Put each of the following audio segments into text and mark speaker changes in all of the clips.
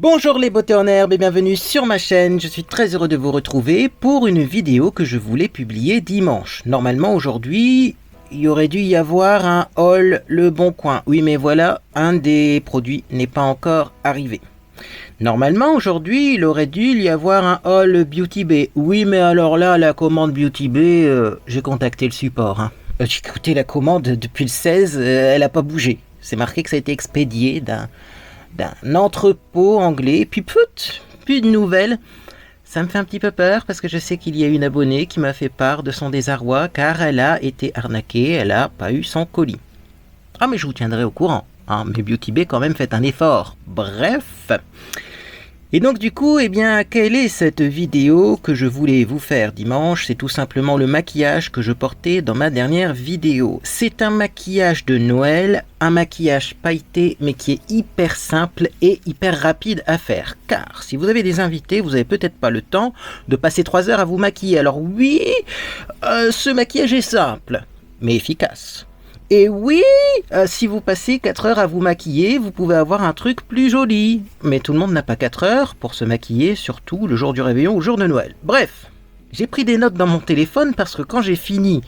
Speaker 1: Bonjour les beautés en herbe et bienvenue sur ma chaîne, je suis très heureux de vous retrouver pour une vidéo que je voulais publier dimanche. Normalement aujourd'hui, il aurait dû y avoir un haul Le Bon Coin. Oui mais voilà, un des produits n'est pas encore arrivé. Normalement aujourd'hui, il aurait dû y avoir un haul Beauty Bay. Oui mais alors là, la commande Beauty Bay, j'ai contacté le support. J'ai écouté la commande depuis le 16, elle n'a pas bougé. C'est marqué que ça a été expédié d'un entrepôt anglais, puis plus de nouvelles. Ça me fait un petit peu peur parce que je sais qu'il y a une abonnée qui m'a fait part de son désarroi car elle a été arnaquée, elle n'a pas eu son colis. Ah mais je vous tiendrai au courant, mais Beauty Bay quand même fait un effort. Bref. Et donc du coup, quelle est cette vidéo que je voulais vous faire dimanche? C'est tout simplement le maquillage que je portais dans ma dernière vidéo. C'est un maquillage de Noël, un maquillage pailleté, mais qui est hyper simple et hyper rapide à faire. Car si vous avez des invités, vous n'avez peut-être pas le temps de passer 3 heures à vous maquiller. Alors oui, ce maquillage est simple, mais efficace. Et oui, si vous passez 4 heures à vous maquiller, vous pouvez avoir un truc plus joli. Mais tout le monde n'a pas 4 heures pour se maquiller, surtout le jour du réveillon ou le jour de Noël. Bref, j'ai pris des notes dans mon téléphone parce que quand j'ai fini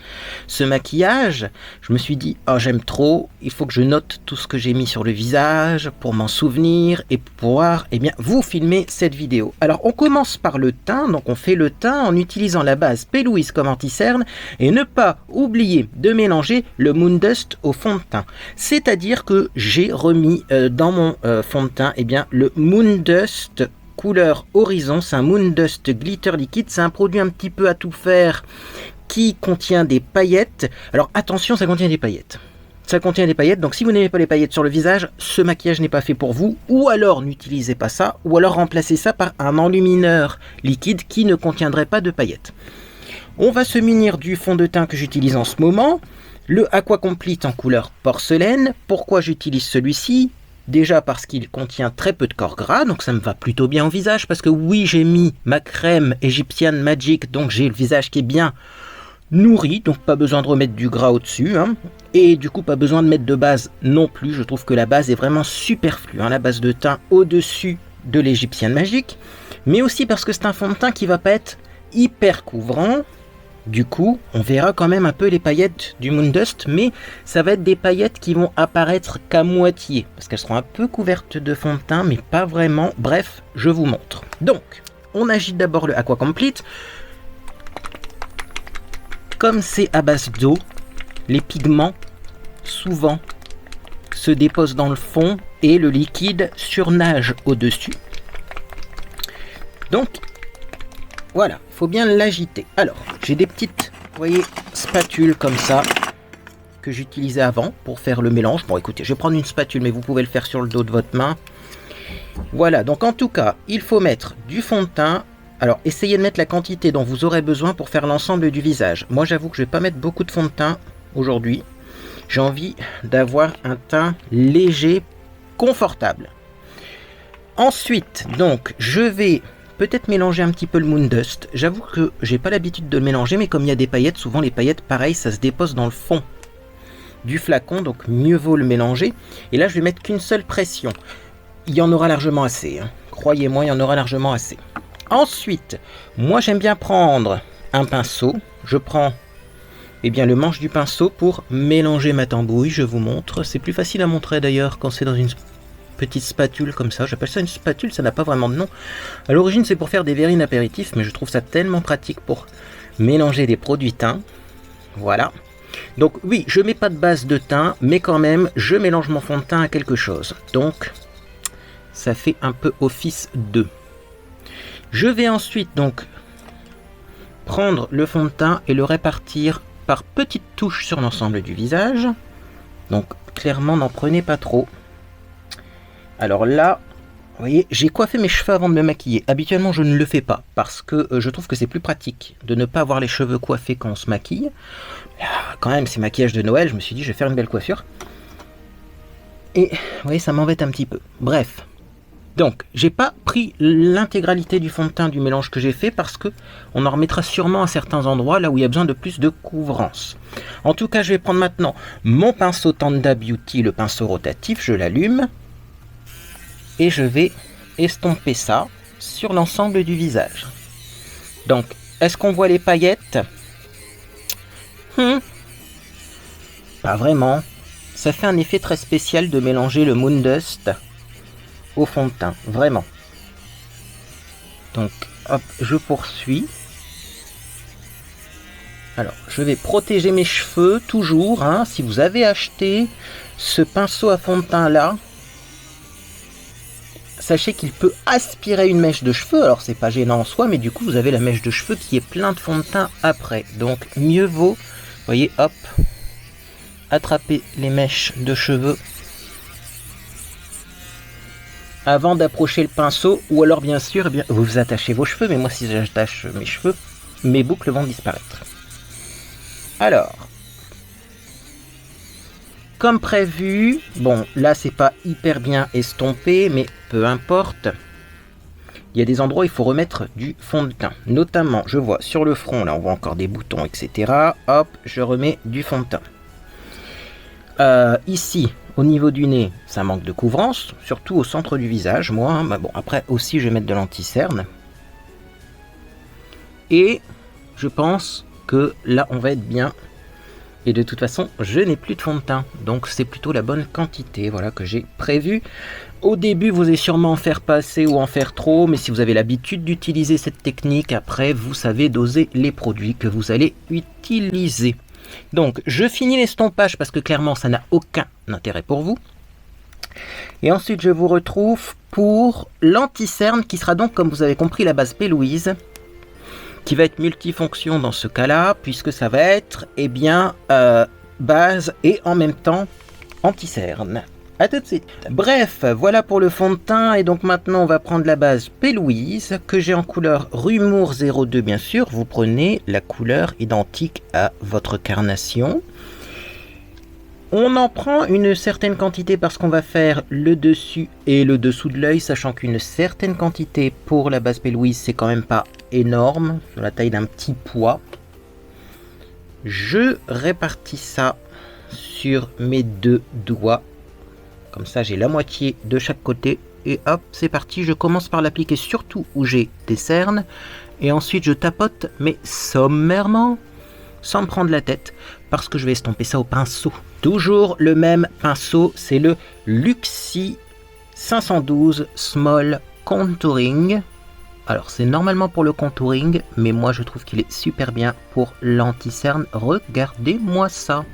Speaker 1: ce maquillage, je me suis dit « Oh, j'aime trop, il faut que je note tout ce que j'ai mis sur le visage pour m'en souvenir et pouvoir vous filmer cette vidéo. » Alors, on commence par le teint, donc on fait le teint en utilisant la base P. Louise comme anti-cerne et ne pas oublier de mélanger le Moon Dust au fond de teint. C'est-à-dire que j'ai remis dans mon fond de teint le Moon Dust couleur Horizon, c'est un Moon Dust Glitter liquide, c'est un produit un petit peu à tout faire qui contient des paillettes. Alors attention, ça contient des paillettes. Ça contient des paillettes, donc si vous n'aimez pas les paillettes sur le visage, ce maquillage n'est pas fait pour vous, ou alors n'utilisez pas ça, ou alors remplacez ça par un enlumineur liquide qui ne contiendrait pas de paillettes. On va se munir du fond de teint que j'utilise en ce moment, le Aqua Complete en couleur porcelaine. Pourquoi j'utilise celui-ci ? Déjà parce qu'il contient très peu de corps gras, donc ça me va plutôt bien au visage, parce que oui, j'ai mis ma crème Egyptian Magic, donc j'ai le visage qui est bien nourri, donc pas besoin de remettre du gras au-dessus, et du coup pas besoin de mettre de base non plus. Je trouve que la base est vraiment superflue, la base de teint au-dessus de l'Egyptian Magic, mais aussi parce que c'est un fond de teint qui va pas être hyper couvrant. Du coup, on verra quand même un peu les paillettes du Moon Dust, mais ça va être des paillettes qui vont apparaître qu'à moitié, parce qu'elles seront un peu couvertes de fond de teint, mais pas vraiment. Bref, je vous montre. Donc, on agite d'abord le Aqua Complete. Comme c'est à base d'eau, les pigments, souvent, se déposent dans le fond et le liquide surnage au-dessus. Donc, voilà, il faut bien l'agiter. Alors, j'ai des petites, vous voyez, spatules comme ça, que j'utilisais avant pour faire le mélange. Bon, écoutez, je vais prendre une spatule, mais vous pouvez le faire sur le dos de votre main. Voilà, donc en tout cas, il faut mettre du fond de teint. Alors, essayez de mettre la quantité dont vous aurez besoin pour faire l'ensemble du visage. Moi, j'avoue que je ne vais pas mettre beaucoup de fond de teint aujourd'hui. J'ai envie d'avoir un teint léger, confortable. Ensuite, donc, je vais peut-être mélanger un petit peu le Moon Dust. J'avoue que j'ai pas l'habitude de le mélanger, mais comme il y a des paillettes, souvent les paillettes, pareil, ça se dépose dans le fond du flacon, donc mieux vaut le mélanger. Et là, je vais mettre qu'une seule pression. Il y en aura largement assez. Croyez-moi, il y en aura largement assez. Ensuite, moi j'aime bien prendre un pinceau. Je prends le manche du pinceau pour mélanger ma tambouille. Je vous montre. C'est plus facile à montrer d'ailleurs quand c'est dans une petite spatule comme ça. J'appelle ça une spatule, ça n'a pas vraiment de nom. À l'origine, c'est pour faire des verrines apéritifs, mais je trouve ça tellement pratique pour mélanger des produits teints. Voilà. Donc oui, je mets pas de base de teint, mais quand même, je mélange mon fond de teint à quelque chose. Donc, ça fait un peu office de. Je vais ensuite donc prendre le fond de teint et le répartir par petites touches sur l'ensemble du visage. Donc, clairement, n'en prenez pas trop. Alors là, vous voyez, j'ai coiffé mes cheveux avant de me maquiller. Habituellement, je ne le fais pas parce que je trouve que c'est plus pratique de ne pas avoir les cheveux coiffés quand on se maquille. Là, quand même, c'est maquillage de Noël, je me suis dit, je vais faire une belle coiffure. Et, vous voyez, ça m'embête un petit peu. Bref. Donc, j'ai pas pris l'intégralité du fond de teint du mélange que j'ai fait parce que on en remettra sûrement à certains endroits là où il y a besoin de plus de couvrance. En tout cas, je vais prendre maintenant mon pinceau Tanda Beauty, le pinceau rotatif, je l'allume. Et je vais estomper ça sur l'ensemble du visage. Donc, est-ce qu'on voit les paillettes? Pas vraiment. Ça fait un effet très spécial de mélanger le Moon Dust au fond de teint, vraiment. Donc, hop, je poursuis. Alors, je vais protéger mes cheveux, toujours. Hein, si vous avez acheté ce pinceau à fond de teint là, sachez qu'il peut aspirer une mèche de cheveux. Alors, c'est pas gênant en soi, mais du coup, vous avez la mèche de cheveux qui est plein de fond de teint après. Donc, mieux vaut, vous voyez, hop, attraper les mèches de cheveux avant d'approcher le pinceau, ou alors bien sûr, eh bien, vous attachez vos cheveux, mais moi si j'attache mes cheveux, mes boucles vont disparaître. Alors, comme prévu, bon là c'est pas hyper bien estompé, mais peu importe, il y a des endroits où il faut remettre du fond de teint, notamment je vois sur le front, là on voit encore des boutons, etc. Hop, je remets du fond de teint. Ici, au niveau du nez, ça manque de couvrance, surtout au centre du visage, moi. Hein, bah bon, après aussi, je vais mettre de l'anti-cerne. Et je pense que là, on va être bien. Et de toute façon, je n'ai plus de fond de teint. Donc, c'est plutôt la bonne quantité, voilà, que j'ai prévu. Au début, vous allez sûrement en faire pas assez ou en faire trop. Mais si vous avez l'habitude d'utiliser cette technique, après, vous savez doser les produits que vous allez utiliser. Donc, je finis l'estompage parce que clairement, ça n'a aucun intérêt pour vous. Et ensuite, je vous retrouve pour l'anti-cerne qui sera donc, comme vous avez compris, la base P. Louise, qui va être multifonction dans ce cas-là, puisque ça va être, eh bien, base et en même temps anti-cerne. A tout de suite. Bref, voilà pour le fond de teint. Et donc maintenant, on va prendre la base P. Louise, que j'ai en couleur Rumour 02, bien sûr. Vous prenez la couleur identique à votre carnation. On en prend une certaine quantité parce qu'on va faire le dessus et le dessous de l'œil, sachant qu'une certaine quantité pour la base P. Louise, c'est quand même pas énorme, sur la taille d'un petit pois. Je répartis ça sur mes deux doigts. Comme ça, j'ai la moitié de chaque côté. Et hop, c'est parti. Je commence par l'appliquer surtout où j'ai des cernes. Et ensuite, je tapote, mais sommairement, sans me prendre la tête, parce que je vais estomper ça au pinceau. Toujours le même pinceau, c'est le Luxi 512 Small Contouring. Alors, c'est normalement pour le contouring, mais moi, je trouve qu'il est super bien pour l'anti-cerne. Regardez-moi ça.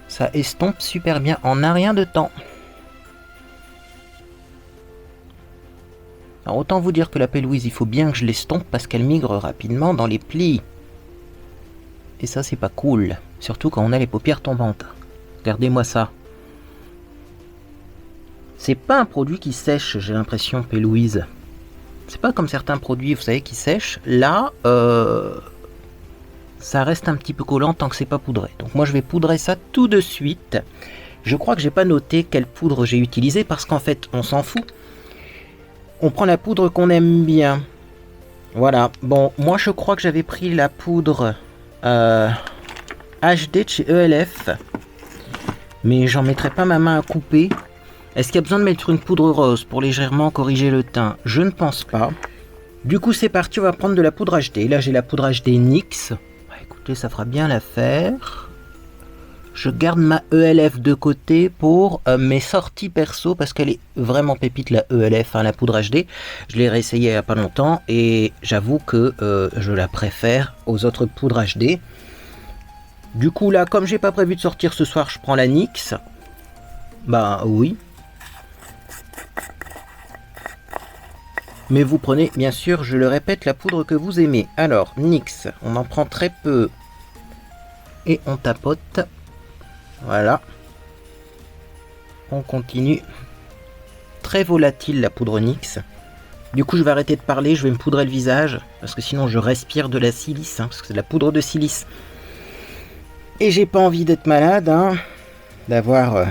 Speaker 1: Ça estompe super bien en un rien de temps. Alors autant vous dire que la P. Louise, il faut bien que je l'estompe parce qu'elle migre rapidement dans les plis. Et ça, c'est pas cool. Surtout quand on a les paupières tombantes. Regardez-moi ça. C'est pas un produit qui sèche, j'ai l'impression, P. Louise. C'est pas comme certains produits, vous savez, qui sèchent. Là, ça reste un petit peu collant tant que c'est pas poudré. Donc moi je vais poudrer ça tout de suite. Je crois que j'ai pas noté quelle poudre j'ai utilisé parce qu'en fait on s'en fout. On prend la poudre qu'on aime bien. Voilà. Bon, moi je crois que j'avais pris la poudre HD de chez ELF. Mais j'en mettrai pas ma main à couper. Est-ce qu'il y a besoin de mettre une poudre rose pour légèrement corriger le teint? Je ne pense pas. Du coup c'est parti, on va prendre de la poudre HD. Là j'ai la poudre HD NYX. Écoutez, ça fera bien l'affaire. Je garde ma ELF de côté pour mes sorties perso parce qu'elle est vraiment pépite, la ELF, hein, la poudre HD. Je l'ai réessayée il n'y a pas longtemps et j'avoue que je la préfère aux autres poudres HD. Du coup là, comme j'ai pas prévu de sortir ce soir, je prends la NYX. Bah oui. Mais vous prenez, bien sûr, je le répète, la poudre que vous aimez. Alors, NYX, on en prend très peu. Et on tapote. Voilà. On continue. Très volatile, la poudre NYX. Du coup, je vais arrêter de parler, je vais me poudrer le visage. Parce que sinon, je respire de la silice. Hein, parce que c'est de la poudre de silice. Et j'ai pas envie d'être malade. Hein, d'avoir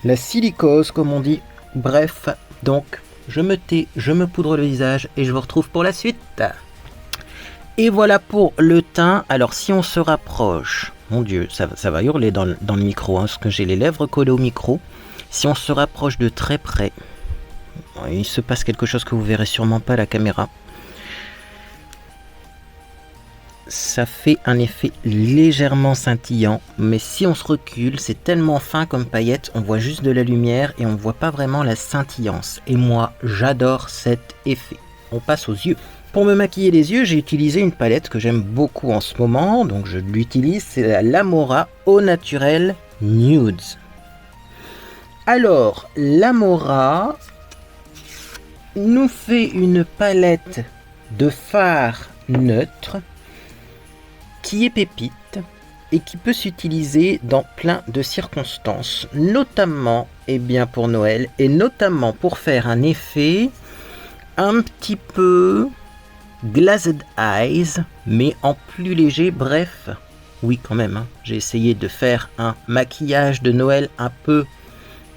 Speaker 1: la silicose, comme on dit. Bref, donc... je me tais, je me poudre le visage et je vous retrouve pour la suite. Et voilà pour le teint. Alors si on se rapproche, mon dieu, ça va hurler dans le micro, hein, parce que j'ai les lèvres collées au micro. Si on se rapproche de très près, il se passe quelque chose que vous verrez sûrement pas à la caméra. Ça fait un effet légèrement scintillant, mais si on se recule, c'est tellement fin comme paillette, on voit juste de la lumière et on voit pas vraiment la scintillance. Et moi, j'adore cet effet. On passe aux yeux. Pour me maquiller les yeux, j'ai utilisé une palette que j'aime beaucoup en ce moment, donc je l'utilise, c'est la Lamora Au Naturel Nudes. Alors, Lamora nous fait une palette de fard neutre qui est pépite et qui peut s'utiliser dans plein de circonstances, notamment pour Noël et notamment pour faire un effet un petit peu glazed eyes, mais en plus léger. Bref, oui quand même, j'ai essayé de faire un maquillage de Noël un peu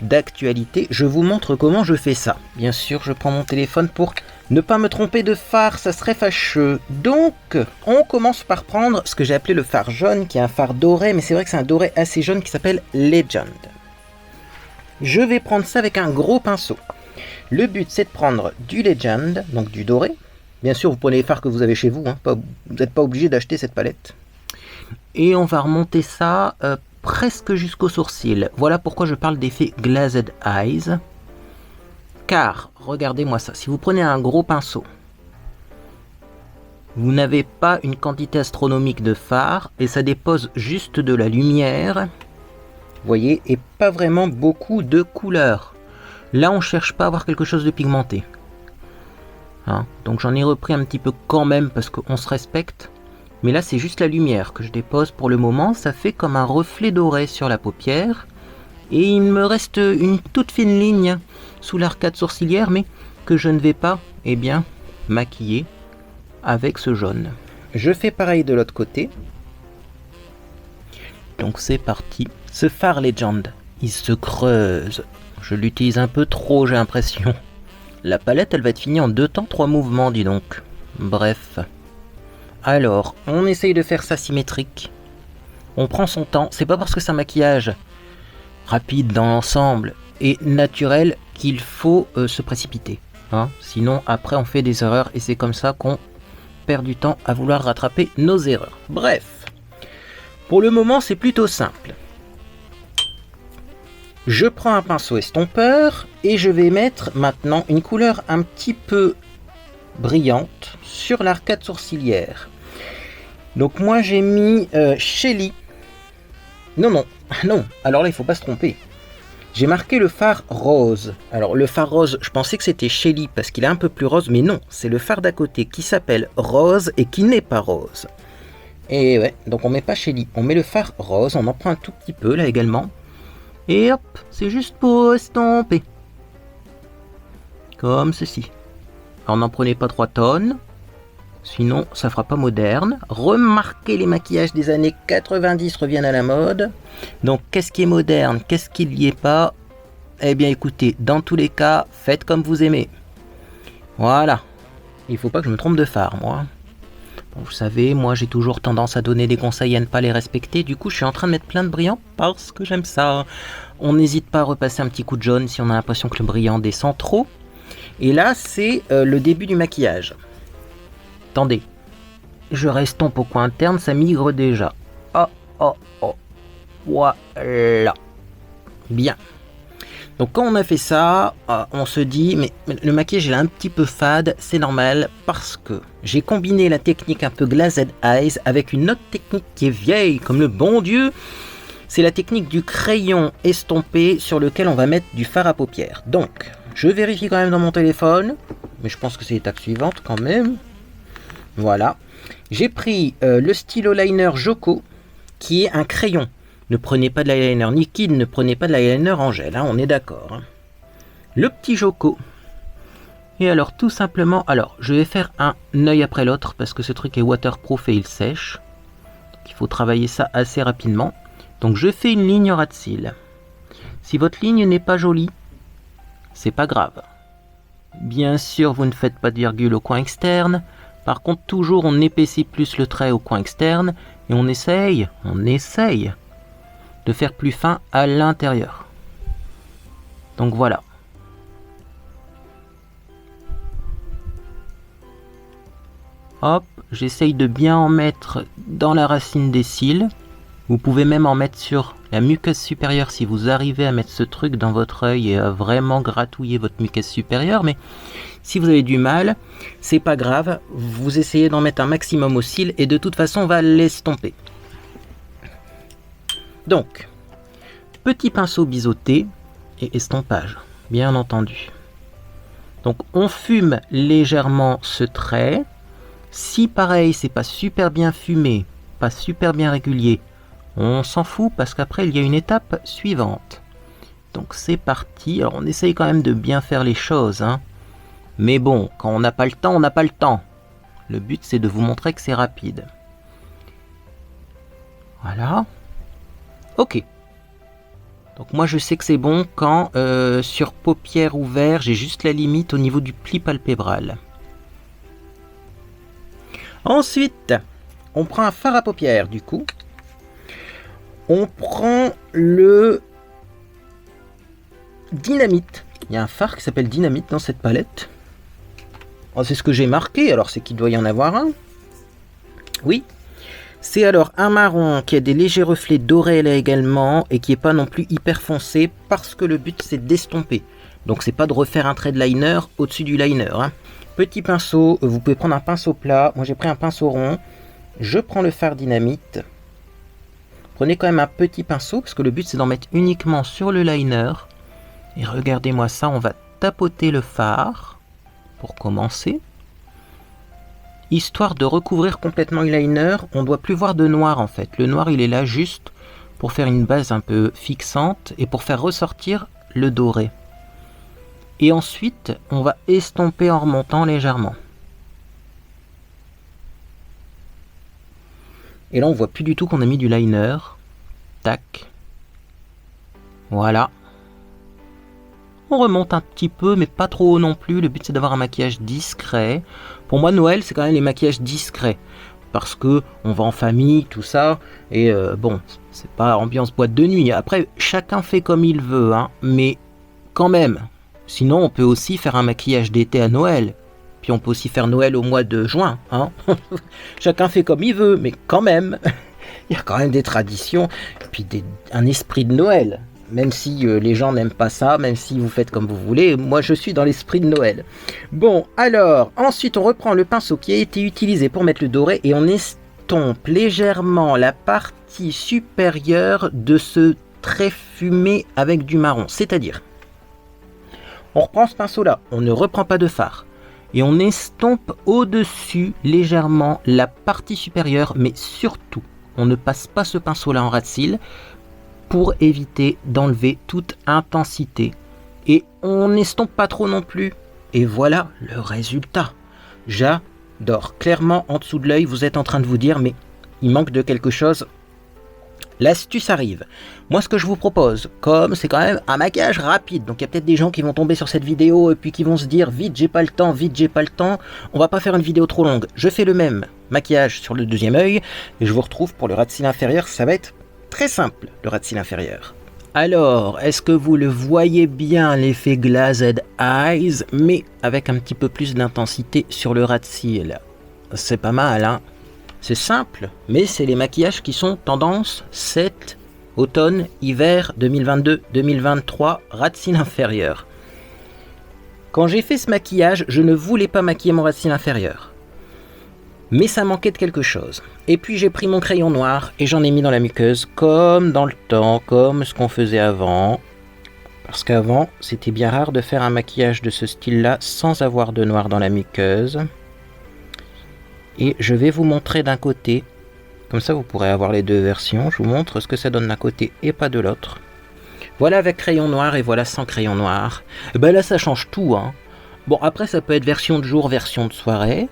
Speaker 1: d'actualité. Je vous montre comment je fais ça. Bien sûr, je prends mon téléphone pour ne pas me tromper de fard, ça serait fâcheux. Donc, on commence par prendre ce que j'ai appelé le fard jaune, qui est un fard doré, mais c'est vrai que c'est un doré assez jaune qui s'appelle Legend. Je vais prendre ça avec un gros pinceau. Le but, c'est de prendre du Legend, donc du doré. Bien sûr, vous prenez les fards que vous avez chez vous, vous n'êtes pas obligé d'acheter cette palette. Et on va remonter ça presque jusqu'au sourcil. Voilà pourquoi je parle d'effet glazed eyes. Car, regardez-moi ça, si vous prenez un gros pinceau, vous n'avez pas une quantité astronomique de fard et ça dépose juste de la lumière, vous voyez, et pas vraiment beaucoup de couleurs. Là, on cherche pas à avoir quelque chose de pigmenté. Donc j'en ai repris un petit peu quand même parce qu'on se respecte. Mais là, c'est juste la lumière que je dépose pour le moment. Ça fait comme un reflet doré sur la paupière. Et il me reste une toute fine ligne sous l'arcade sourcilière, mais que je ne vais pas, maquiller avec ce jaune. Je fais pareil de l'autre côté. Donc c'est parti. Ce fard Legend, il se creuse. Je l'utilise un peu trop, j'ai l'impression. La palette, elle va être finie en 2 temps, 3 mouvements, dis donc. Bref. Alors, on essaye de faire ça symétrique. On prend son temps. C'est pas parce que c'est un maquillage rapide dans l'ensemble et naturel qu'il faut se précipiter. Sinon, après, on fait des erreurs et c'est comme ça qu'on perd du temps à vouloir rattraper nos erreurs. Bref. Pour le moment, c'est plutôt simple. Je prends un pinceau estompeur et je vais mettre maintenant une couleur un petit peu brillante sur l'arcade sourcilière. Donc moi j'ai mis Shelly. Non, alors là il faut pas se tromper. J'ai marqué le fard rose. Alors le fard rose, je pensais que c'était Shelly parce qu'il est un peu plus rose, mais non, c'est le fard d'à côté qui s'appelle rose et qui n'est pas rose. Et ouais, donc on met pas Shelly, on met le fard rose, on en prend un tout petit peu là également. Et hop, c'est juste pour estomper. Comme ceci. Alors n'en prenez pas 3 tonnes, sinon ça fera pas moderne. Remarquez, les maquillages des années 90 reviennent à la mode. Donc qu'est-ce qui est moderne, qu'est-ce qui n'y est pas? Eh bien écoutez, dans tous les cas, faites comme vous aimez. Voilà. Il faut pas que je me trompe de fard, moi. Bon, vous savez, moi j'ai toujours tendance à donner des conseils à ne pas les respecter. Du coup, je suis en train de mettre plein de brillant parce que j'aime ça. On n'hésite pas à repasser un petit coup de jaune si on a l'impression que le brillant descend trop. Et là, c'est le début du maquillage. Attendez. Je restompe au coin interne, ça migre déjà. Oh. Voilà. Bien. Donc quand on a fait ça, on se dit, mais le maquillage il est un petit peu fade, c'est normal, parce que j'ai combiné la technique un peu glazed eyes avec une autre technique qui est vieille, comme le bon Dieu. C'est la technique du crayon estompé sur lequel on va mettre du fard à paupières. Donc, je vérifie quand même dans mon téléphone, mais je pense que c'est l'étape suivante quand même. Voilà. J'ai pris le stylo liner Joko, qui est un crayon. Ne prenez pas de l'eyeliner liquide, ne prenez pas de l'eyeliner en gel, on est d'accord. Le petit Joko. Et alors tout simplement, je vais faire un œil après l'autre parce que ce truc est waterproof et il sèche. Donc, il faut travailler ça assez rapidement. Donc je fais une ligne ras de cils. Si votre ligne n'est pas jolie, c'est pas grave. Bien sûr, vous ne faites pas de virgule au coin externe. Par contre, toujours on épaissit plus le trait au coin externe et on essaye de faire plus fin à l'intérieur. Donc voilà. Hop, j'essaye de bien en mettre dans la racine des cils. Vous pouvez même en mettre sur la muqueuse supérieure si vous arrivez à mettre ce truc dans votre œil et à vraiment gratouiller votre muqueuse supérieure. Mais si vous avez du mal, c'est pas grave. Vous essayez d'en mettre un maximum aux cils et de toute façon on va l'estomper. Donc, petit pinceau biseauté et estompage, bien entendu. Donc on fume légèrement ce trait. Si pareil, c'est pas super bien fumé, pas super bien régulier, on s'en fout parce qu'après il y a une étape suivante. Donc c'est parti. Alors on essaye quand même de bien faire les choses, hein. Mais bon, quand on n'a pas le temps, on n'a pas le temps. Le but c'est de vous montrer que c'est rapide. Voilà. Ok. Donc moi je sais que c'est bon quand sur paupières ouvertes, j'ai juste la limite au niveau du pli palpébral. Ensuite, on prend un fard à paupières du coup. On prend le Dynamite. Il y a un fard qui s'appelle Dynamite dans cette palette. Oh, c'est ce que j'ai marqué, alors c'est qu'il doit y en avoir un. Oui. C'est alors un marron qui a des légers reflets dorés là également et qui n'est pas non plus hyper foncé parce que le but c'est d'estomper. Donc c'est pas de refaire un trait de liner au-dessus du liner, hein. Petit pinceau, vous pouvez prendre un pinceau plat. Moi j'ai pris un pinceau rond. Je prends le fard Dynamite. Prenez quand même un petit pinceau parce que le but c'est d'en mettre uniquement sur le liner. Et regardez-moi ça, on va tapoter le fard pour commencer. Histoire de recouvrir complètement le liner, on ne doit plus voir de noir en fait. Le noir il est là juste pour faire une base un peu fixante et pour faire ressortir le doré. Et ensuite, on va estomper en remontant légèrement. Et là, on voit plus du tout qu'on a mis du liner. Tac. Voilà. On remonte un petit peu, mais pas trop haut non plus. Le but, c'est d'avoir un maquillage discret. Pour moi, Noël, c'est quand même les maquillages discrets. Parce que on va en famille, tout ça. Et bon, c'est pas ambiance boîte de nuit. Après, chacun fait comme il veut, hein. Mais quand même... Sinon, on peut aussi faire un maquillage d'été à Noël. Puis on peut aussi faire Noël au mois de juin, hein. Chacun fait comme il veut, mais quand même, il y a quand même des traditions. Et puis un esprit de Noël. Même si les gens n'aiment pas ça, même si vous faites comme vous voulez, moi je suis dans l'esprit de Noël. Bon, alors, ensuite on reprend le pinceau qui a été utilisé pour mettre le doré et on estompe légèrement la partie supérieure de ce trait fumé avec du marron. C'est-à-dire... On reprend ce pinceau là, on ne reprend pas de fard. Et on estompe au-dessus légèrement la partie supérieure, mais surtout, on ne passe pas ce pinceau là en ras de cils pour éviter d'enlever toute intensité. Et on n'estompe pas trop non plus. Et voilà le résultat. J'adore. Clairement, en dessous de l'œil, vous êtes en train de vous dire, mais il manque de quelque chose. L'astuce arrive. Moi, ce que je vous propose, comme c'est quand même un maquillage rapide, donc il y a peut-être des gens qui vont tomber sur cette vidéo et puis qui vont se dire vite, j'ai pas le temps, vite, j'ai pas le temps. On va pas faire une vidéo trop longue. Je fais le même maquillage sur le deuxième œil et je vous retrouve pour le ras de cils inférieur. Ça va être très simple, le ras de cils inférieur. Alors, est-ce que vous le voyez bien, l'effet Glazed Eyes, mais avec un petit peu plus d'intensité sur le ras de cils? C'est pas mal, hein? C'est simple, mais c'est les maquillages qui sont tendance cet automne, hiver 2022-2023, ras de cils inférieur. Quand j'ai fait ce maquillage, je ne voulais pas maquiller mon ras de cils inférieur. Mais ça manquait de quelque chose. Et puis j'ai pris mon crayon noir et j'en ai mis dans la muqueuse, comme dans le temps, comme ce qu'on faisait avant. Parce qu'avant, c'était bien rare de faire un maquillage de ce style-là sans avoir de noir dans la muqueuse. Et je vais vous montrer d'un côté, comme ça vous pourrez avoir les deux versions. Je vous montre ce que ça donne d'un côté et pas de l'autre. Voilà avec crayon noir et voilà sans crayon noir. Et ben là ça change tout, hein. Bon après ça peut être version de jour, version de soirée.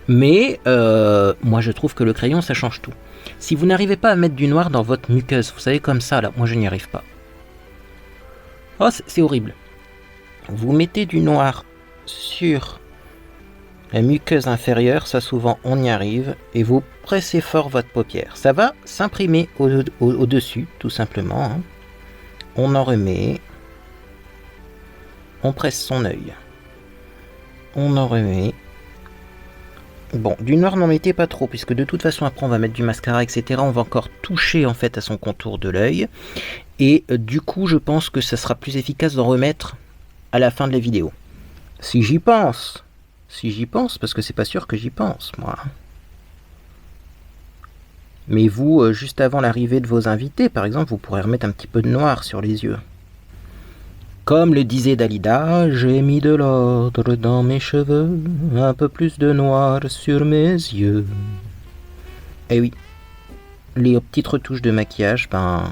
Speaker 1: Mais moi je trouve que le crayon ça change tout. Si vous n'arrivez pas à mettre du noir dans votre muqueuse, vous savez comme ça là, moi je n'y arrive pas. Oh c'est horrible. Vous mettez du noir sur... la muqueuse inférieure, ça souvent on y arrive, et vous pressez fort votre paupière. Ça va s'imprimer au-dessus, tout simplement, hein. On en remet. on presse son œil. On en remet. Bon, du noir n'en mettez pas trop, puisque de toute façon après on va mettre du mascara, etc. On va encore toucher en fait à son contour de l'œil. Et du coup je pense que ça sera plus efficace d'en remettre à la fin de la vidéo. Si j'y pense, parce que c'est pas sûr que j'y pense, moi. Mais vous, juste avant l'arrivée de vos invités, par exemple, vous pourrez remettre un petit peu de noir sur les yeux. Comme le disait Dalida, j'ai mis de l'ordre dans mes cheveux, un peu plus de noir sur mes yeux. Eh oui, les petites retouches de maquillage, ben,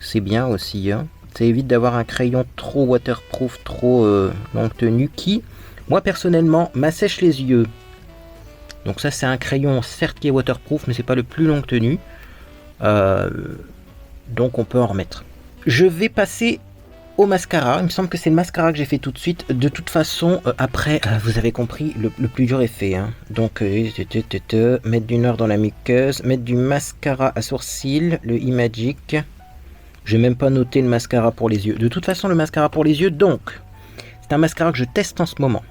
Speaker 1: c'est bien aussi, hein. Ça évite d'avoir un crayon trop waterproof, trop longue tenue, qui, moi personnellement, m'assèche les yeux. Donc ça c'est un crayon certes qui est waterproof, mais c'est pas le plus longue tenue. Donc on peut en remettre. Je vais passer au mascara. Il me semble que c'est le mascara que j'ai fait tout de suite. De toute façon, après, vous avez compris, le plus dur est fait. Hein. Donc, mettre du noir dans la muqueuse, mettre du mascara à sourcils, le Imagic. J'ai même pas noté le mascara pour les yeux. De toute façon, le mascara pour les yeux, donc, c'est un mascara que je teste en ce moment.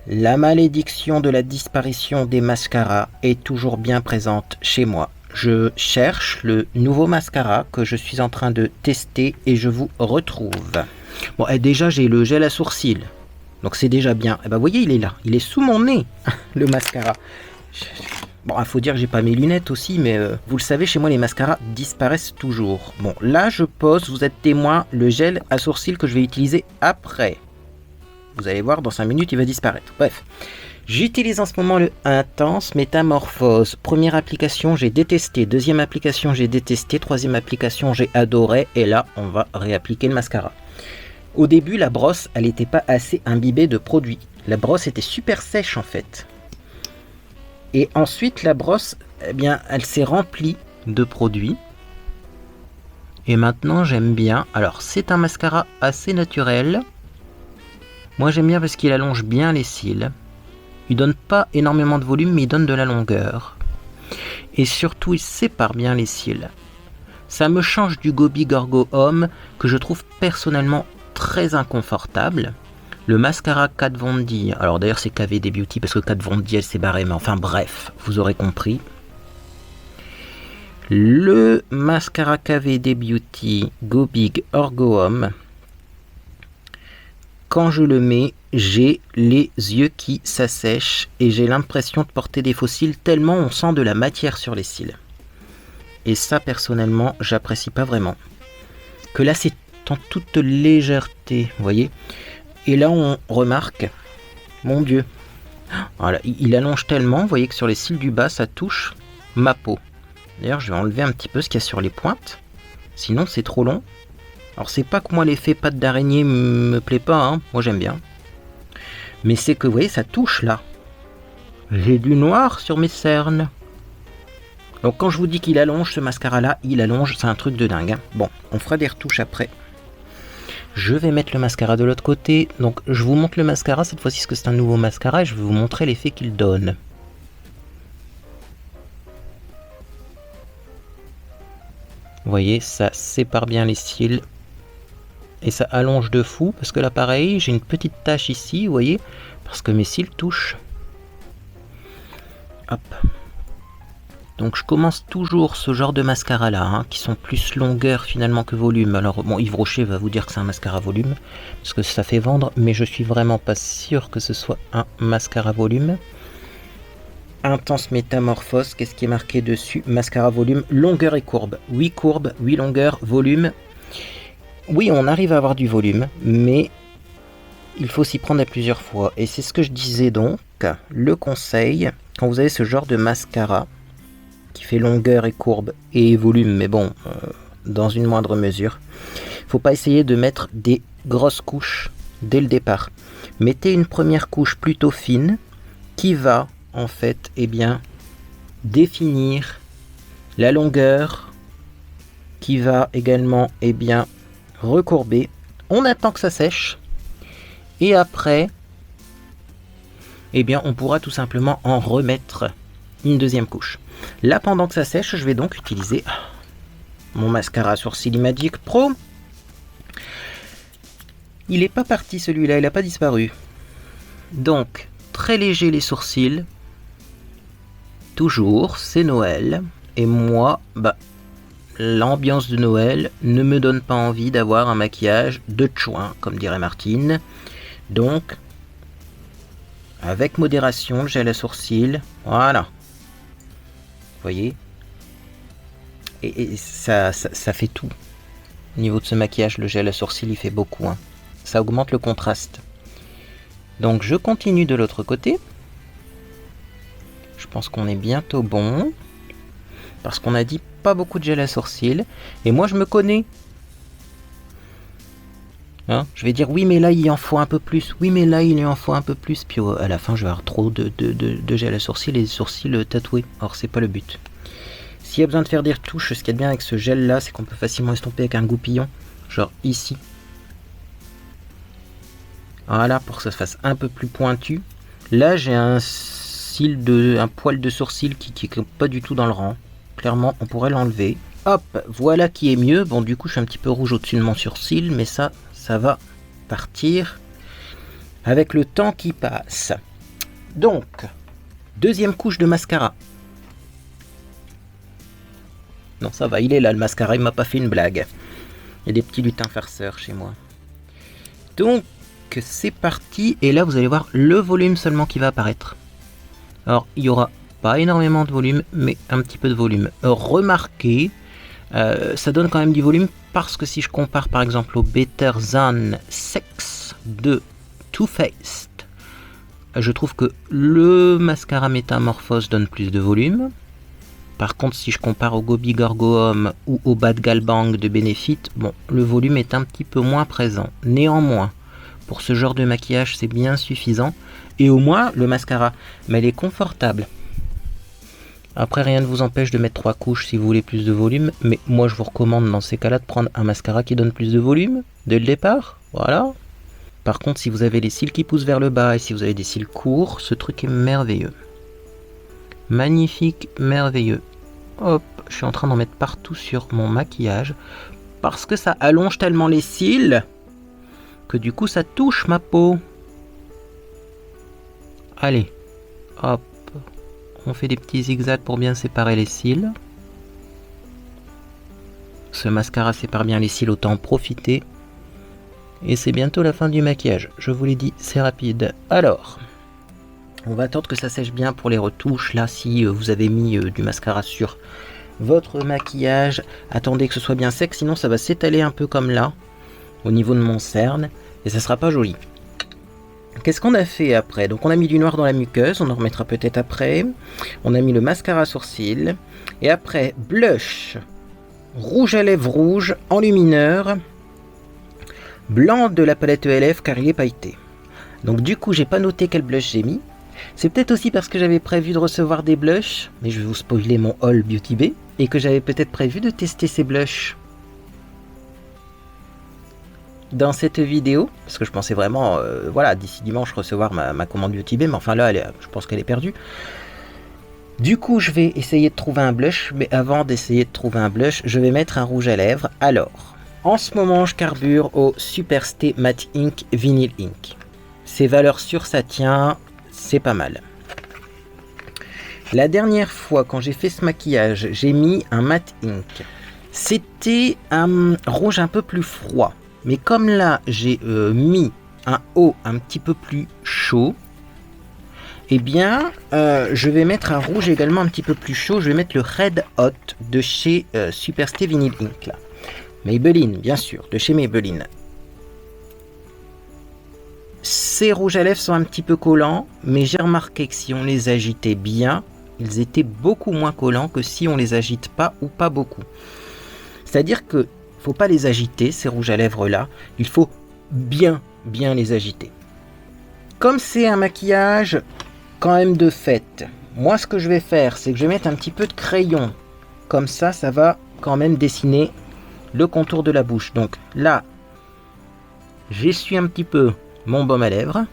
Speaker 1: La malédiction de la disparition des mascaras est toujours bien présente chez moi. Je cherche le nouveau mascara que je suis en train de tester et je vous retrouve. Bon, et déjà j'ai le gel à sourcils, donc c'est déjà bien. Et ben, vous voyez, il est là, il est sous mon nez, le mascara. Bon, il faut dire que j'ai pas mes lunettes aussi, mais vous le savez, chez moi les mascaras disparaissent toujours. Bon, là je pose, vous êtes témoin, le gel à sourcils que je vais utiliser après. Vous allez voir, dans 5 minutes, il va disparaître. Bref, j'utilise en ce moment le Intense Métamorphose. Première application, j'ai détesté. Deuxième application, j'ai détesté. Troisième application, j'ai adoré. Et là, on va réappliquer le mascara. Au début, la brosse, elle n'était pas assez imbibée de produit. La brosse était super sèche, en fait. Et ensuite, la brosse, eh bien, elle s'est remplie de produits. Et maintenant, j'aime bien. Alors, c'est un mascara assez naturel. Moi j'aime bien parce qu'il allonge bien les cils. Il donne pas énormément de volume, mais il donne de la longueur. Et surtout, il sépare bien les cils. Ça me change du Gobi Gorgo Homme, que je trouve personnellement très inconfortable. Le mascara Kat Von D, alors d'ailleurs c'est KVD Beauty, parce que Kat Von D elle s'est barrée, mais enfin bref, vous aurez compris. Le mascara KVD Beauty Go Big Orgo Homme, quand je le mets, j'ai les yeux qui s'assèchent et j'ai l'impression de porter des faux cils tellement on sent de la matière sur les cils. Et ça, personnellement, j'apprécie pas vraiment. Que là, c'est en toute légèreté, vous voyez. Et là, on remarque, mon Dieu, voilà, il allonge tellement, vous voyez que sur les cils du bas, ça touche ma peau. D'ailleurs, je vais enlever un petit peu ce qu'il y a sur les pointes, sinon c'est trop long. Alors c'est pas que moi l'effet patte d'araignée me plaît pas, hein. Moi j'aime bien. Mais c'est que vous voyez ça touche là. J'ai du noir sur mes cernes. Donc quand je vous dis qu'il allonge ce mascara là, il allonge, c'est un truc de dingue. Hein. Bon, on fera des retouches après. Je vais mettre le mascara de l'autre côté. Donc je vous montre le mascara cette fois-ci parce que c'est un nouveau mascara et je vais vous montrer l'effet qu'il donne. Vous voyez, ça sépare bien les cils. Et ça allonge de fou, parce que là pareil, j'ai une petite tache ici, vous voyez, parce que mes cils touchent. Hop. Donc je commence toujours ce genre de mascara là, hein, qui sont plus longueur finalement que volume. Alors bon, Yves Rocher va vous dire que c'est un mascara volume, parce que ça fait vendre, mais je suis vraiment pas sûr que ce soit un mascara volume. Intense Métamorphose, qu'est-ce qui est marqué dessus? Mascara volume, longueur et courbe. Oui courbe, oui longueur, volume. Oui, on arrive à avoir du volume, mais il faut s'y prendre à plusieurs fois. Et c'est ce que je disais donc, le conseil, quand vous avez ce genre de mascara, qui fait longueur et courbe et volume, mais bon, dans une moindre mesure, il ne faut pas essayer de mettre des grosses couches dès le départ. Mettez une première couche plutôt fine, qui va, en fait, eh bien, définir la longueur, qui va également, eh bien, recourber. On attend que ça sèche et après eh bien on pourra tout simplement en remettre une deuxième couche. Là pendant que ça sèche, je vais donc utiliser mon mascara sourcil Imagic Pro. Il n'est pas parti celui-là, il n'a pas disparu. Donc, très léger les sourcils. Toujours, c'est Noël. Et moi, l'ambiance de Noël ne me donne pas envie d'avoir un maquillage de chouin, comme dirait Martine. Donc, avec modération, le gel à sourcils. Voilà. Vous voyez ? Et ça fait tout. Au niveau de ce maquillage, le gel à sourcils, il fait beaucoup. Hein. Ça augmente le contraste. Donc, je continue de l'autre côté. Je pense qu'on est bientôt bon. Parce qu'on a dit pas beaucoup de gel à sourcils. Et moi, je me connais. Hein, je vais dire, oui, mais là, il en faut un peu plus. Oui, mais là, il en faut un peu plus. Puis à la fin, je vais avoir trop de gel à sourcils et des sourcils tatoués. Or, c'est pas le but. S'il y a besoin de faire des retouches, ce qu'il y a de bien avec ce gel-là, c'est qu'on peut facilement estomper avec un goupillon. Genre ici. Voilà, pour que ça se fasse un peu plus pointu. Là, j'ai un poil de sourcil qui est pas du tout dans le rang. Clairement, on pourrait l'enlever. Hop, voilà qui est mieux. Bon, du coup, je suis un petit peu rouge au-dessus de mon sourcil, mais ça va partir avec le temps qui passe. Donc, deuxième couche de mascara. Non, ça va, il est là, le mascara, il m'a pas fait une blague. Il y a des petits lutins farceurs chez moi. Donc, c'est parti. Et là, vous allez voir le volume seulement qui va apparaître. Alors, il y aura pas énormément de volume, mais un petit peu de volume. Remarquez, ça donne quand même du volume parce que si je compare par exemple au Better Than Sex de Too Faced, je trouve que le mascara Métamorphose donne plus de volume. Par contre, si je compare au Gobi Gorgo Homme ou au Bad Gal Bang de Benefit, bon, le volume est un petit peu moins présent. Néanmoins, pour ce genre de maquillage, c'est bien suffisant. Et au moins, le mascara, mais elle est confortable. Après, rien ne vous empêche de mettre 3 couches si vous voulez plus de volume. Mais moi, je vous recommande dans ces cas-là de prendre un mascara qui donne plus de volume dès le départ. Voilà. Par contre, si vous avez les cils qui poussent vers le bas et si vous avez des cils courts, ce truc est merveilleux. Magnifique, merveilleux. Hop, je suis en train d'en mettre partout sur mon maquillage parce que ça allonge tellement les cils que du coup ça touche ma peau. Allez, hop, on fait des petits zigzags pour bien séparer les cils. Ce mascara sépare bien les cils, autant en profiter. Et c'est bientôt la fin du maquillage, je vous l'ai dit, c'est rapide. Alors, on va attendre que ça sèche bien pour les retouches. Là, si vous avez mis du mascara sur votre maquillage, attendez que ce soit bien sec, sinon ça va s'étaler un peu comme là, au niveau de mon cerne, et ça sera pas joli. Qu'est-ce qu'on a fait après? Donc on a mis du noir dans la muqueuse, on en remettra peut-être après. On a mis le mascara sourcil, et après blush, rouge à lèvres rouge, enlumineur, blanc de la palette ELF car il est pailleté. Donc du coup j'ai pas noté quel blush j'ai mis. C'est peut-être aussi parce que j'avais prévu de recevoir des blushs, mais je vais vous spoiler mon haul Beauty Bay, et que j'avais peut-être prévu de tester ces blushs dans cette vidéo, parce que je pensais vraiment, voilà, d'ici dimanche recevoir ma commande Beauty Bay, mais enfin là, je pense qu'elle est perdue. Du coup, je vais essayer de trouver un blush, mais avant d'essayer de trouver un blush, je vais mettre un rouge à lèvres. Alors, en ce moment, je carbure au Superstay Matte Ink Vinyl Ink. Ces valeurs sûres, ça tient, c'est pas mal. La dernière fois, quand j'ai fait ce maquillage, j'ai mis un Matte Ink. C'était un rouge un peu plus froid. Mais comme là, j'ai mis un haut un petit peu plus chaud, eh bien, je vais mettre un rouge également un petit peu plus chaud. Je vais mettre le Red Hot de chez Superstay Vinyl Ink. Là. Maybelline, bien sûr, de chez Maybelline. Ces rouges à lèvres sont un petit peu collants, mais j'ai remarqué que si on les agitait bien, ils étaient beaucoup moins collants que si on les agite pas ou pas beaucoup. C'est-à-dire que faut pas les agiter, ces rouges à lèvres là, il faut bien les agiter. Comme c'est un maquillage quand même de fête, moi ce que je vais faire, c'est que je vais mettre un petit peu de crayon. Comme ça, ça va quand même dessiner le contour de la bouche. Donc là, j'essuie un petit peu mon baume à lèvres.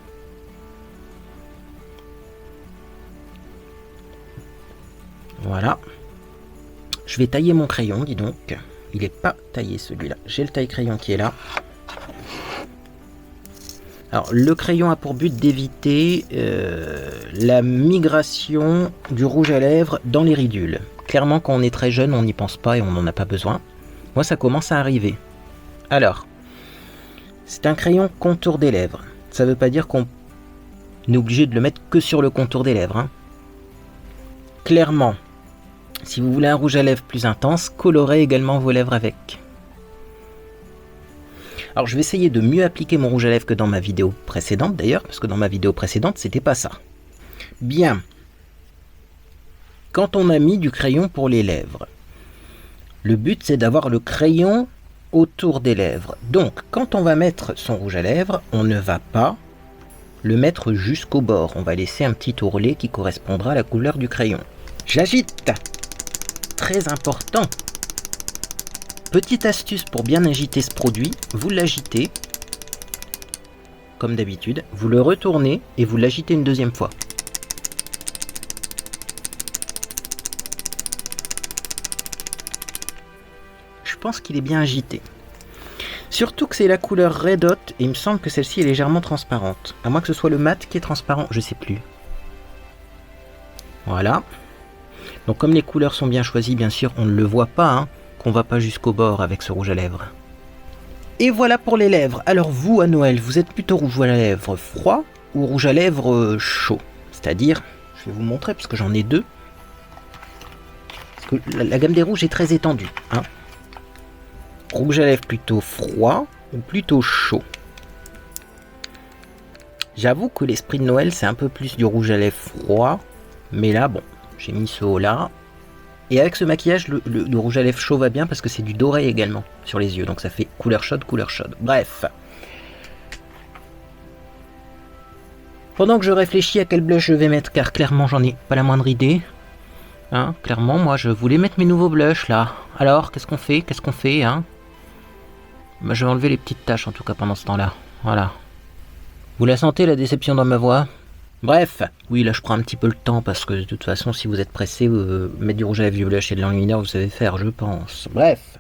Speaker 1: Voilà. Je vais tailler mon crayon, dis donc. Il n'est pas taillé celui-là. J'ai le taille-crayon qui est là. Alors, le crayon a pour but d'éviter la migration du rouge à lèvres dans les ridules. Clairement, quand on est très jeune, on n'y pense pas et on n'en a pas besoin. Moi, ça commence à arriver. Alors, c'est un crayon contour des lèvres. Ça ne veut pas dire qu'on est obligé de le mettre que sur le contour des lèvres, hein. Clairement, si vous voulez un rouge à lèvres plus intense, colorez également vos lèvres avec. Alors je vais essayer de mieux appliquer mon rouge à lèvres que dans ma vidéo précédente d'ailleurs, parce que dans ma vidéo précédente, c'était pas ça. Bien. Quand on a mis du crayon pour les lèvres, le but c'est d'avoir le crayon autour des lèvres. Donc quand on va mettre son rouge à lèvres, on ne va pas le mettre jusqu'au bord. On va laisser un petit ourlet qui correspondra à la couleur du crayon. J'agite. Très important. Petite astuce pour bien agiter ce produit, vous l'agitez, comme d'habitude, vous le retournez et vous l'agitez une deuxième fois. Je pense qu'il est bien agité. Surtout que c'est la couleur Red Hot et il me semble que celle-ci est légèrement transparente. À moins que ce soit le mat qui est transparent, je sais plus. Voilà. Donc comme les couleurs sont bien choisies, bien sûr, on ne le voit pas, hein, qu'on va pas jusqu'au bord avec ce rouge à lèvres. Et voilà pour les lèvres. Alors vous, à Noël, vous êtes plutôt rouge à lèvres froid ou rouge à lèvres chaud? C'est-à-dire, je vais vous montrer parce que j'en ai deux. Parce que la gamme des rouges est très étendue, hein. Rouge à lèvres plutôt froid ou plutôt chaud? J'avoue que l'esprit de Noël, c'est un peu plus du rouge à lèvres froid. Mais là, bon, j'ai mis ce haut là. Et avec ce maquillage, le rouge à lèvres chaud va bien parce que c'est du doré également sur les yeux. Donc ça fait couleur chaude, couleur chaude. Bref. Pendant que je réfléchis à quel blush je vais mettre, car clairement j'en ai pas la moindre idée. Hein, clairement, moi je voulais mettre mes nouveaux blushs là. Alors, qu'est-ce qu'on fait? Qu'est-ce qu'on fait, hein? Bah, je vais enlever les petites taches en tout cas pendant ce temps-là. Voilà. Vous la sentez la déception dans ma voix? Bref, oui là je prends un petit peu le temps parce que de toute façon si vous êtes pressé, mettre du rouge à lèvres, du blush et de l'enlumineur vous savez faire je pense. Bref,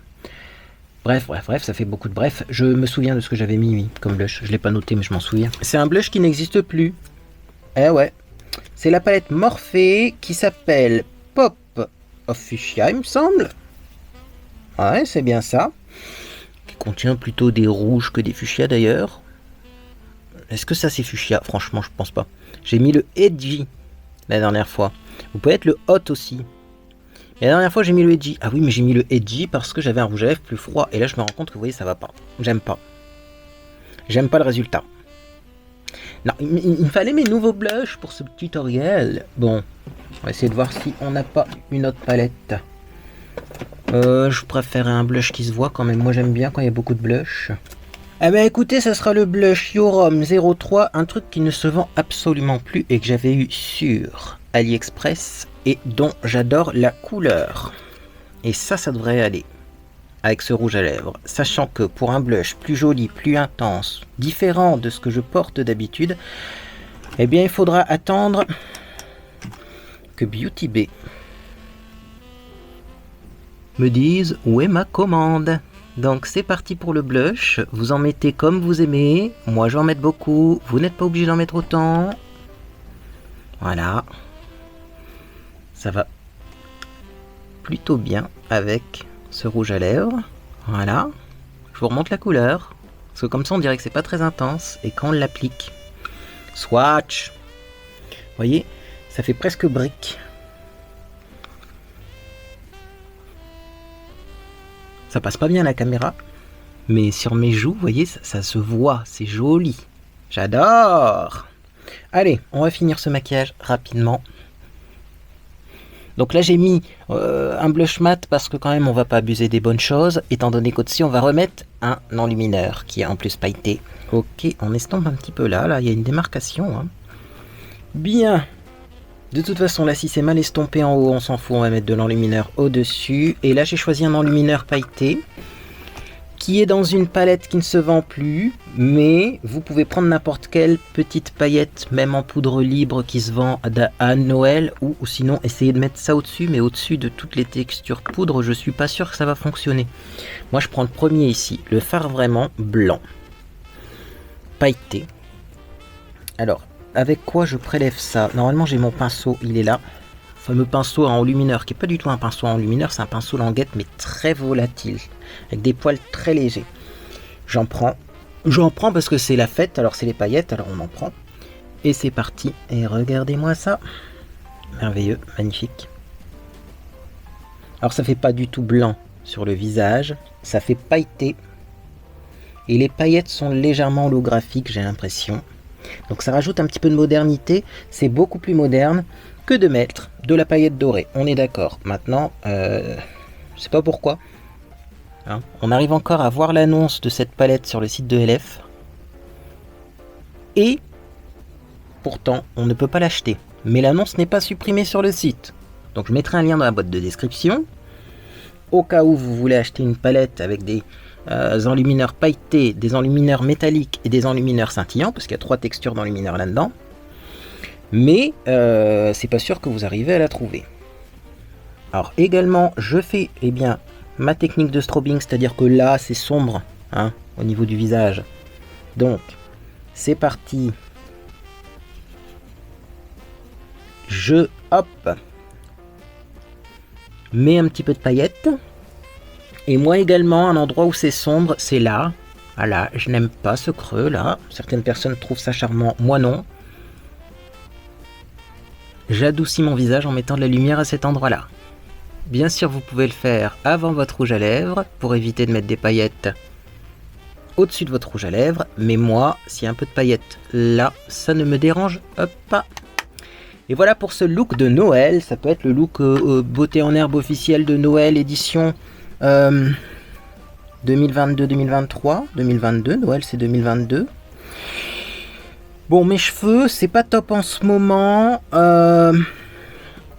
Speaker 1: ça fait beaucoup de bref. Je me souviens de ce que j'avais mis oui, comme blush, je l'ai pas noté mais je m'en souviens. C'est un blush qui n'existe plus. Eh ouais, c'est la palette Morphe qui s'appelle Pop of Fuchsia il me semble. Ouais c'est bien ça. Qui contient plutôt des rouges que des fuchsias d'ailleurs. Est-ce que ça c'est fuchsia? Franchement je pense pas. J'ai mis le Edgy la dernière fois. Vous pouvez être le Hot aussi. Et la dernière fois j'ai mis le Edgy. Ah oui mais j'ai mis le Edgy parce que j'avais un rouge à lèvres plus froid. Et là je me rends compte que vous voyez ça va pas. J'aime pas. J'aime pas le résultat. Non, il me fallait mes nouveaux blushs pour ce tutoriel. Bon, on va essayer de voir si on n'a pas une autre palette. Je préférais un blush qui se voit quand même. Moi j'aime bien quand il y a beaucoup de blush. Eh ben écoutez, ça sera le blush Yorom 03, un truc qui ne se vend absolument plus et que j'avais eu sur AliExpress et dont j'adore la couleur. Et ça devrait aller avec ce rouge à lèvres, sachant que pour un blush plus joli, plus intense, différent de ce que je porte d'habitude, eh bien il faudra attendre que Beauty Bay me dise où est ma commande. Donc c'est parti pour le blush, vous en mettez comme vous aimez, moi je vais en mettre beaucoup, vous n'êtes pas obligé d'en mettre autant. Voilà, ça va plutôt bien avec ce rouge à lèvres. Voilà, je vous remonte la couleur, parce que comme ça on dirait que c'est pas très intense, et quand on l'applique, swatch, vous voyez, ça fait presque brique. Ça passe pas bien à la caméra, mais sur mes joues, vous voyez, ça se voit, c'est joli. J'adore. Allez, on va finir ce maquillage rapidement. Donc là, j'ai mis un blush mat parce que quand même, on va pas abuser des bonnes choses, étant donné qu'au-dessus, on va remettre un enlumineur qui est en plus pailleté. Ok, on estompe un petit peu là, il y a une démarcation. Hein. Bien. De toute façon, là, si c'est mal estompé en haut, on s'en fout, on va mettre de l'enlumineur au-dessus. Et là, j'ai choisi un enlumineur pailleté qui est dans une palette qui ne se vend plus, mais vous pouvez prendre n'importe quelle petite paillette, même en poudre libre, qui se vend à Noël, ou sinon, essayez de mettre ça au-dessus, mais au-dessus de toutes les textures poudre, je suis pas sûr que ça va fonctionner. Moi, je prends le premier ici, le fard vraiment blanc, pailleté. Alors, avec quoi je prélève ça? Normalement, j'ai mon pinceau, il est là. Le fameux pinceau à enlumineur, qui n'est pas du tout un pinceau à enlumineur, c'est un pinceau languette, mais très volatile, avec des poils très légers. J'en prends parce que c'est la fête, alors c'est les paillettes, alors on en prend. Et c'est parti, et regardez-moi ça. Merveilleux, magnifique. Alors ça fait pas du tout blanc sur le visage, ça fait pailleté. Et les paillettes sont légèrement holographiques, j'ai l'impression. Donc ça rajoute un petit peu de modernité, c'est beaucoup plus moderne que de mettre de la paillette dorée, on est d'accord. Maintenant, je sais pas pourquoi. Hein, on arrive encore à voir l'annonce de cette palette sur le site de LF. Et pourtant, on ne peut pas l'acheter. Mais l'annonce n'est pas supprimée sur le site. Donc je mettrai un lien dans la boîte de description. Au cas où vous voulez acheter une palette avec des enlumineurs pailletés, des enlumineurs métalliques et des enlumineurs scintillants, parce qu'il y a 3 textures d'enlumineurs là-dedans. Mais c'est pas sûr que vous arrivez à la trouver. Alors également, je fais ma technique de strobing, c'est-à-dire que là c'est sombre hein, au niveau du visage. Donc c'est parti. Je mets un petit peu de paillettes. Et moi également, un endroit où c'est sombre, c'est là. Voilà, je n'aime pas ce creux là. Certaines personnes trouvent ça charmant, moi non. J'adoucis mon visage en mettant de la lumière à cet endroit-là. Bien sûr, vous pouvez le faire avant votre rouge à lèvres pour éviter de mettre des paillettes au-dessus de votre rouge à lèvres. Mais moi, s'il y a un peu de paillettes là, ça ne me dérange pas. Et voilà pour ce look de Noël. Ça peut être le look beauté en herbe officiel de Noël édition 2022-2023. 2022, Noël c'est 2022. Bon, mes cheveux, c'est pas top en ce moment.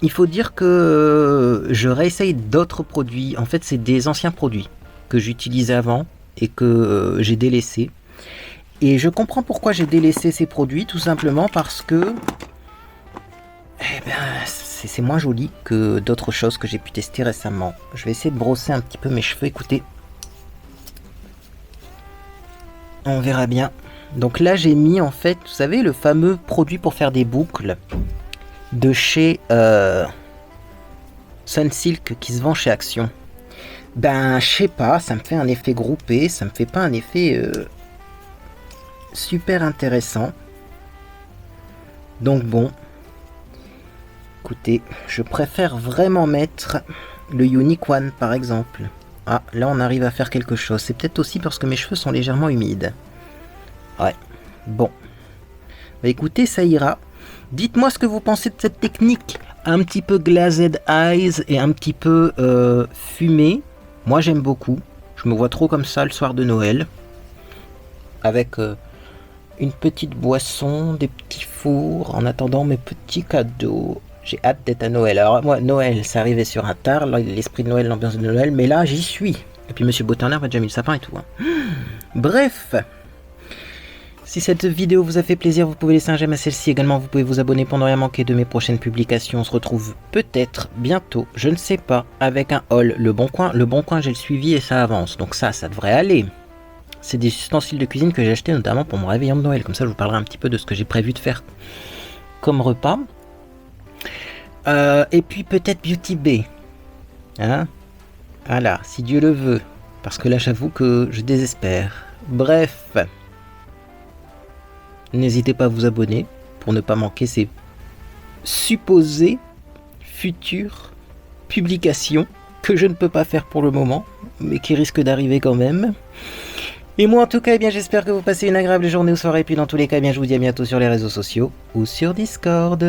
Speaker 1: Il faut dire que je réessaye d'autres produits. En fait, c'est des anciens produits que j'utilisais avant et que j'ai délaissés. Et je comprends pourquoi j'ai délaissé ces produits, tout simplement parce que c'est moins joli que d'autres choses que j'ai pu tester récemment. Je vais essayer de brosser un petit peu mes cheveux, écoutez. On verra bien. Donc là j'ai mis en fait, vous savez, le fameux produit pour faire des boucles de chez Sunsilk qui se vend chez Action. Ben je sais pas, ça me fait un effet groupé, ça me fait pas un effet super intéressant. Donc bon. Écoutez, je préfère vraiment mettre le Unique One par exemple. Ah, là on arrive à faire quelque chose. C'est peut-être aussi parce que mes cheveux sont légèrement humides. Ouais, bon. Bah écoutez, ça ira. Dites-moi ce que vous pensez de cette technique un petit peu glazed eyes et un petit peu fumée. Moi j'aime beaucoup. Je me vois trop comme ça le soir de Noël. Avec une petite boisson, des petits fours, en attendant mes petits cadeaux. J'ai hâte d'être à Noël. Alors moi, Noël, ça arrivait sur un tard, l'esprit de Noël, l'ambiance de Noël, mais là, j'y suis. Et puis Monsieur Beauté en herbe a déjà mis le sapin et tout. Hein. Bref, si cette vidéo vous a fait plaisir, vous pouvez laisser un j'aime à celle-ci. Également, vous pouvez vous abonner pour ne rien manquer de mes prochaines publications. On se retrouve peut-être bientôt, je ne sais pas, avec un haul Le Bon Coin. Le Bon Coin, j'ai le suivi et ça avance, donc ça devrait aller. C'est des ustensiles de cuisine que j'ai acheté notamment pour mon réveillon de Noël. Comme ça, je vous parlerai un petit peu de ce que j'ai prévu de faire comme repas. Et puis peut-être Beauty Bay. Hein? Voilà, si Dieu le veut. Parce que là, j'avoue que je désespère. Bref. N'hésitez pas à vous abonner pour ne pas manquer ces supposées futures publications que je ne peux pas faire pour le moment, mais qui risquent d'arriver quand même. Et moi en tout cas, j'espère que vous passez une agréable journée ou soirée, et puis dans tous les cas, je vous dis à bientôt sur les réseaux sociaux ou sur Discord.